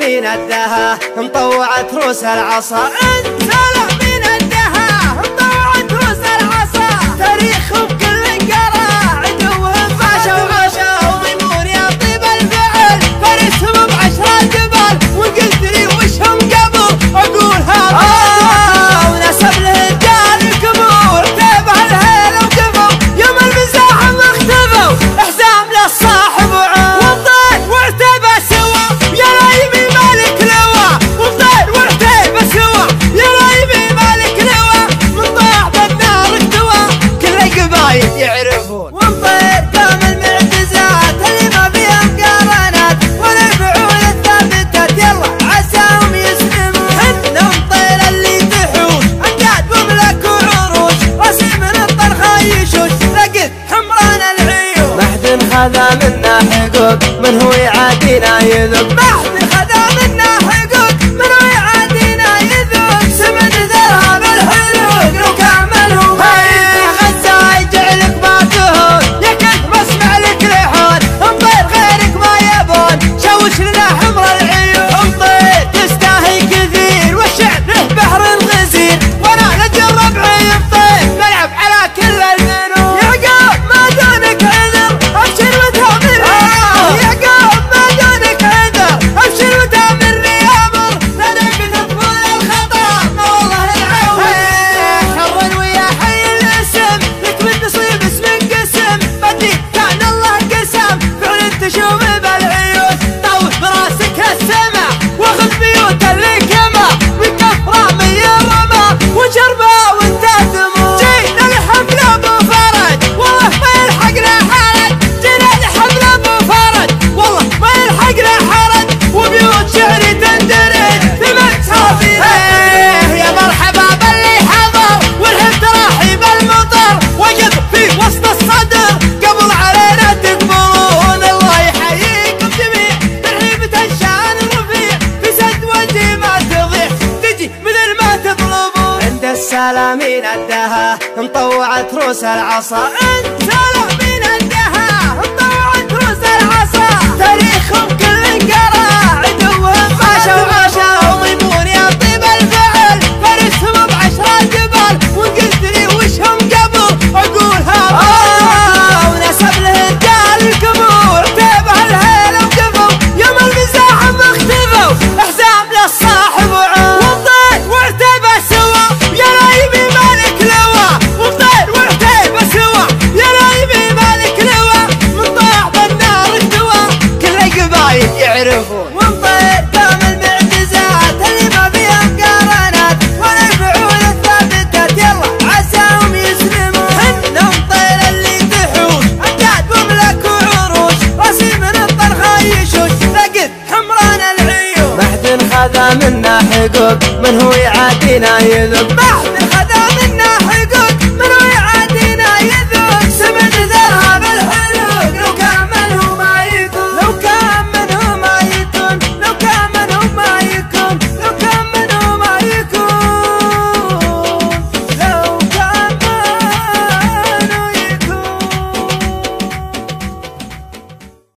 من الدها مطوعت روس العصا. انت من الدها مطوعت روس العصا. تاريخهم كل انقرا عدوهم ماشى وميمون يا طيب الفعل. فارسهم ب10 جبال وقلت لي وشهم قبل اقولها ونسب للرجال الكبور. تابع الهيل وقفوا يوم المزاحم اختفوا. حزام للصاحب وعود وطير وعتبه سوا. يا رايبي مالك لوا وطير وعتبه سوا. يا رايبي مالك لوا من ضاع بالنار اكتوى. كل القبايل يعرفون ونطير دام المعجزات اللي ما فيها مقارنات. والفعول الثابتات يلا عساهم يسلمون. حنا نطير اللي تحوش امجاد وملك وعروش. راسي من الطرخه يشوش لقيت حمران العيون. ما حد خذا منا حقوق من هو يعادينا يذوق. ما حد خذا منا حقوق من هو يعادينا يذوق. سمن ذرها بالحلوق لو كامل هو غزة يجعلك ما تهون. يا كنت بسمع لك لحون انطير غيرك ما يبون. شوش لنا حمر العيون انطير تستاهي كثير والشعر له بحر الغزير. وانا نجرب عيب طير نلعب على كل الفنون. يعقوب ما دونك عذر ابشر وتامر. يعقوب ما دونك عذر ابشر وتامر. امر لديك تطفل الخطر ما والله العون. حر ويا حي الاسم لك بالنصيب اسم انقسم. بدي كان الله قسم فعل تشوف بالعيون. طوف براسك السما واخذ بيوت اللي كما من كفره من الرمى وشربه وانت تموت. جينا الحفله ابو فرج والله ما يلحق له حرج. جينا الحفله ابو فرج والله ما يلحق له حرج. وبيوت شعري تندرج في مكسافي. يا مرحبا باللي حضر والهب تراحي بالمطر. وجد في وسط الصدر قبل علينا تقبلون. الله يحييكم جميع ترحيبة الشان رفيع. في سد وانتي ما تضيع تجي مثل ما تطلبون. عند السلامين الدها مطوعت روس العصا. انت من الدها مطوعت روس العصا. تاريخهم كل انقرا عدوهم ماشى وميمون يا طيب الفعل. فارسهم ب10 جبال وقلت لي وشهم قبل اقولها ونسب للرجال الكبور. تابع الهيل وقفوا يوم المزاحم اختفوا. حزام للصاحب وعود وطير وعتبه سوا. يا رايبي مالك لوا وطير وعتبه سوا. يا رايبي مالك لوا من ضاع بالنار اكتوى. كل القبايل يعرفون ونطير دام المعجزات اللي ما فيها مقارنات. والفعول الثابتات يلا عساهم يسلمون. حنا نطير اللي تحوش امجاد وملك وعروش. راسي من الطرخه يشوش لقيت حمران العيون. ما حد خذا منا حقوق من هو يعادينا يذوق. ما حد